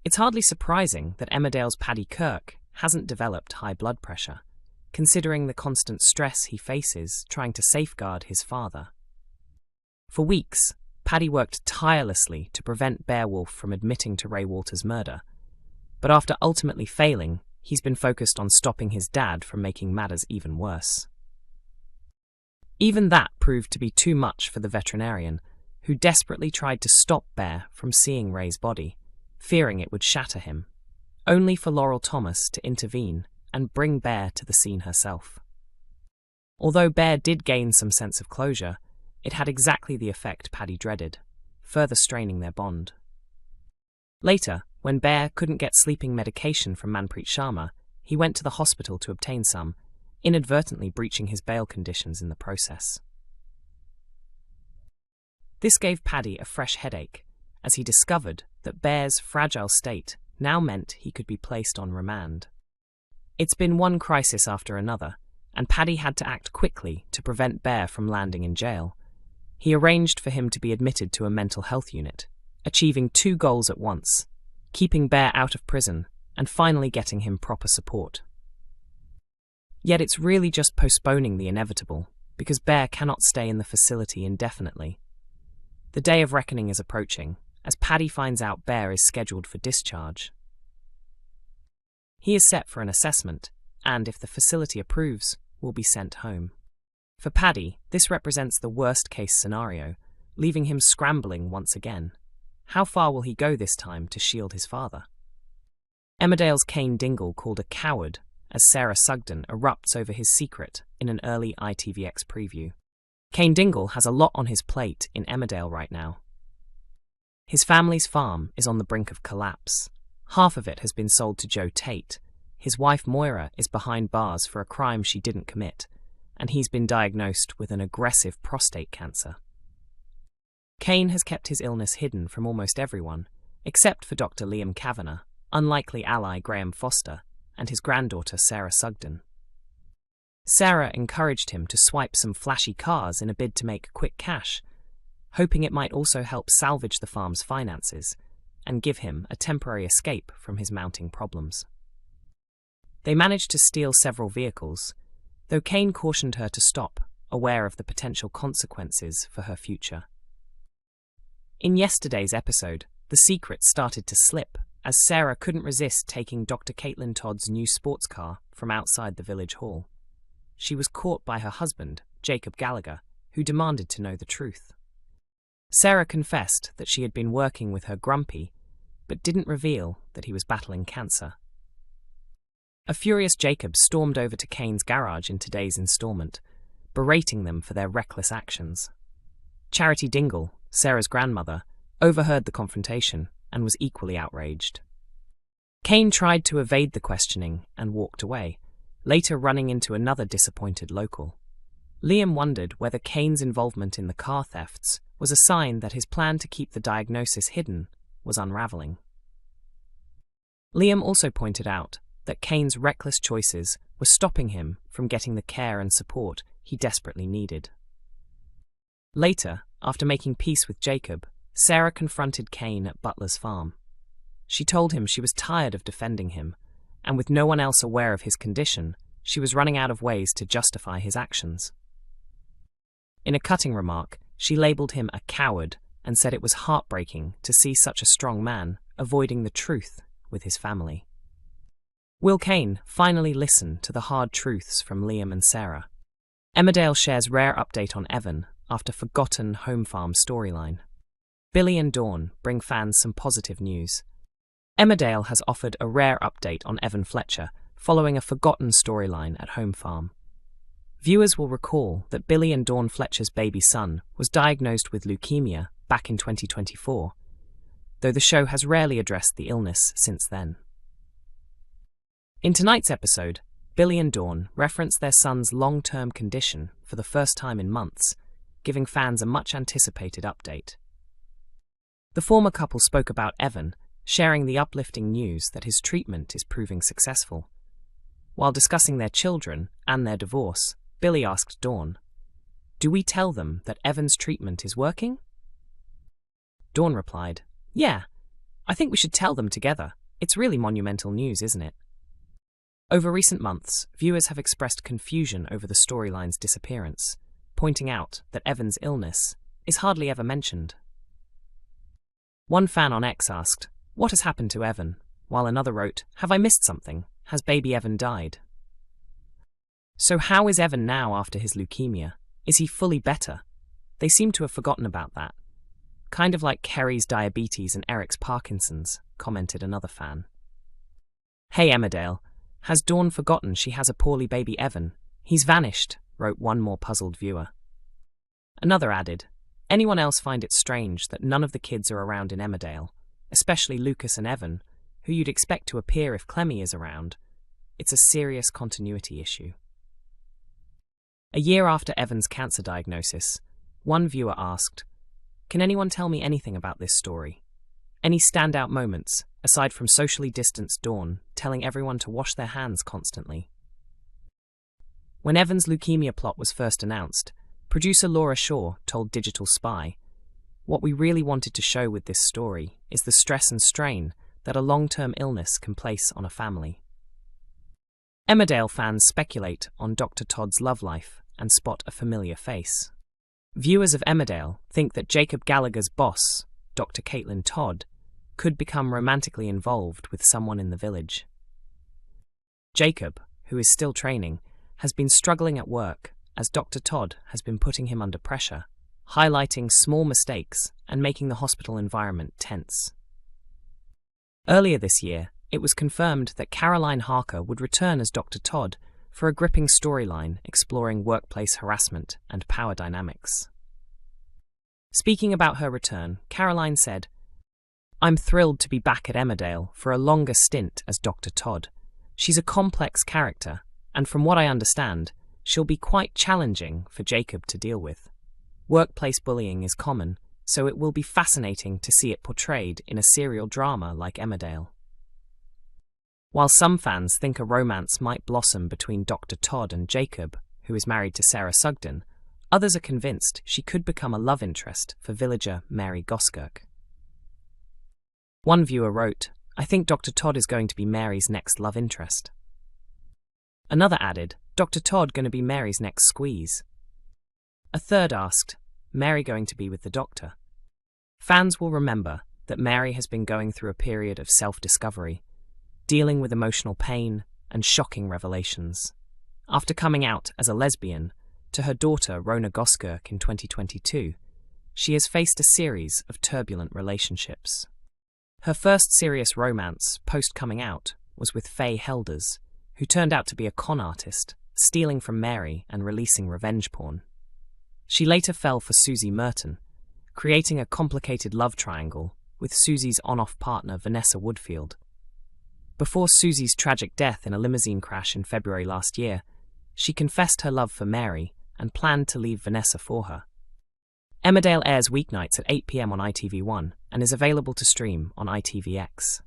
It's hardly surprising that Emmerdale's Paddy Kirk hasn't developed high blood pressure, considering the constant stress he faces trying to safeguard his father. For weeks, Paddy worked tirelessly to prevent Beowulf from admitting to Ray Walter's murder, but after ultimately failing, he's been focused on stopping his dad from making matters even worse. Even that proved to be too much for the veterinarian, who desperately tried to stop Bear from seeing Ray's body, fearing it would shatter him, only for Laurel Thomas to intervene and bring Bear to the scene herself. Although Bear did gain some sense of closure, it had exactly the effect Paddy dreaded, further straining their bond. Later, when Bear couldn't get sleeping medication from Manpreet Sharma, he went to the hospital to obtain some, inadvertently breaching his bail conditions in the process. This gave Paddy a fresh headache, as he discovered that Bear's fragile state now meant he could be placed on remand. It's been one crisis after another, and Paddy had to act quickly to prevent Bear from landing in jail. He arranged for him to be admitted to a mental health unit, achieving 2 goals at once: keeping Bear out of prison and finally getting him proper support. Yet it's really just postponing the inevitable, because Bear cannot stay in the facility indefinitely. The day of reckoning is approaching, as Paddy finds out Bear is scheduled for discharge. He is set for an assessment, and if the facility approves, will be sent home. For Paddy, this represents the worst-case scenario, leaving him scrambling once again. How far will he go this time to shield his father? Emmerdale's Cain Dingle called a coward as Sarah Sugden erupts over his secret in an early ITVX preview. Cain Dingle has a lot on his plate in Emmerdale right now. His family's farm is on the brink of collapse. Half of it has been sold to Joe Tate. His wife Moira is behind bars for a crime she didn't commit, and he's been diagnosed with an aggressive prostate cancer. Cain has kept his illness hidden from almost everyone, except for Dr. Liam Kavanagh, unlikely ally Graham Foster, and his granddaughter Sarah Sugden. Sarah encouraged him to swipe some flashy cars in a bid to make quick cash, hoping it might also help salvage the farm's finances and give him a temporary escape from his mounting problems. They managed to steal several vehicles, though Cain cautioned her to stop, aware of the potential consequences for her future. In yesterday's episode, the secret started to slip, as Sarah couldn't resist taking Dr. Caitlin Todd's new sports car from outside the village hall. She was caught by her husband, Jacob Gallagher, who demanded to know the truth. Sarah confessed that she had been working with her grumpy, but didn't reveal that he was battling cancer. A furious Jacob stormed over to Cain's garage in today's installment, berating them for their reckless actions. Charity Dingle, Sarah's grandmother, overheard the confrontation and was equally outraged. Cain tried to evade the questioning and walked away, later running into another disappointed local. Liam wondered whether Cain's involvement in the car thefts was a sign that his plan to keep the diagnosis hidden was unraveling. Liam also pointed out that Cain's reckless choices were stopping him from getting the care and support he desperately needed. Later, after making peace with Jacob, Sarah confronted Cain at Butler's farm. She told him she was tired of defending him, and with no one else aware of his condition, she was running out of ways to justify his actions. In a cutting remark, she labelled him a coward and said it was heartbreaking to see such a strong man avoiding the truth with his family. Will Cain finally listen to the hard truths from Liam and Sarah? Emmerdale shares rare update on Evan after forgotten home farm storyline. Billy and Dawn bring fans some positive news. Emmerdale has offered a rare update on Evan Fletcher following a forgotten storyline at Home Farm. Viewers will recall that Billy and Dawn Fletcher's baby son was diagnosed with leukemia back in 2024, though the show has rarely addressed the illness since then. In tonight's episode, Billy and Dawn reference their son's long-term condition for the first time in months, giving fans a much-anticipated update. The former couple spoke about Evan, sharing the uplifting news that his treatment is proving successful. While discussing their children and their divorce, Billy asked Dawn, "Do we tell them that Evan's treatment is working?" Dawn replied, "Yeah, I think we should tell them together. It's really monumental news, isn't it? Over recent months, viewers have expressed confusion over the storyline's disappearance, pointing out that Evan's illness is hardly ever mentioned. One fan on X asked, "What has happened to Evan?" while another wrote, "Have I missed something? Has baby Evan died?" So how is Evan now after his leukemia? Is he fully better? They seem to have forgotten about that. Kind of like Kerry's diabetes and Eric's Parkinson's, commented another fan. "Hey Emmerdale, has Dawn forgotten she has a poorly baby Evan? He's vanished," wrote one more puzzled viewer. Another added, "Anyone else find it strange that none of the kids are around in Emmerdale, especially Lucas and Evan, who you'd expect to appear if Clemmy is around? It's a serious continuity issue." A year after Evan's cancer diagnosis, one viewer asked, "Can anyone tell me anything about this story? Any standout moments, aside from socially distanced Dawn telling everyone to wash their hands constantly?" When Evan's leukemia plot was first announced, producer Laura Shaw told Digital Spy, "What we really wanted to show with this story is the stress and strain that a long-term illness can place on a family." Emmerdale fans speculate on Dr. Todd's love life and spot a familiar face. Viewers of Emmerdale think that Jacob Gallagher's boss, Dr. Caitlin Todd, could become romantically involved with someone in the village. Jacob, who is still training, has been struggling at work as Dr. Todd has been putting him under pressure, highlighting small mistakes and making the hospital environment tense. Earlier this year, it was confirmed that Caroline Harker would return as Dr. Todd for a gripping storyline exploring workplace harassment and power dynamics. Speaking about her return, Caroline said, "I'm thrilled to be back at Emmerdale for a longer stint as Dr. Todd. She's a complex character, and from what I understand, she'll be quite challenging for Jacob to deal with. Workplace bullying is common, so it will be fascinating to see it portrayed in a serial drama like Emmerdale." While some fans think a romance might blossom between Dr. Todd and Jacob, who is married to Sarah Sugden, others are convinced she could become a love interest for villager Mary Goskirk. One viewer wrote, "I think Dr. Todd is going to be Mary's next love interest." Another added, "Dr. Todd going to be Mary's next squeeze." A third asked, "Mary going to be with the doctor?" Fans will remember that Mary has been going through a period of self-discovery, dealing with emotional pain and shocking revelations. After coming out as a lesbian to her daughter Rona Goskirk in 2022, she has faced a series of turbulent relationships. Her first serious romance post-coming out was with Faye Helders, who turned out to be a con artist, stealing from Mary and releasing revenge porn. She later fell for Susie Merton, creating a complicated love triangle with Susie's on-off partner Vanessa Woodfield. Before Susie's tragic death in a limousine crash in February last year, she confessed her love for Mary and planned to leave Vanessa for her. Emmerdale airs weeknights at 8 p.m. on ITV1 and is available to stream on ITVX.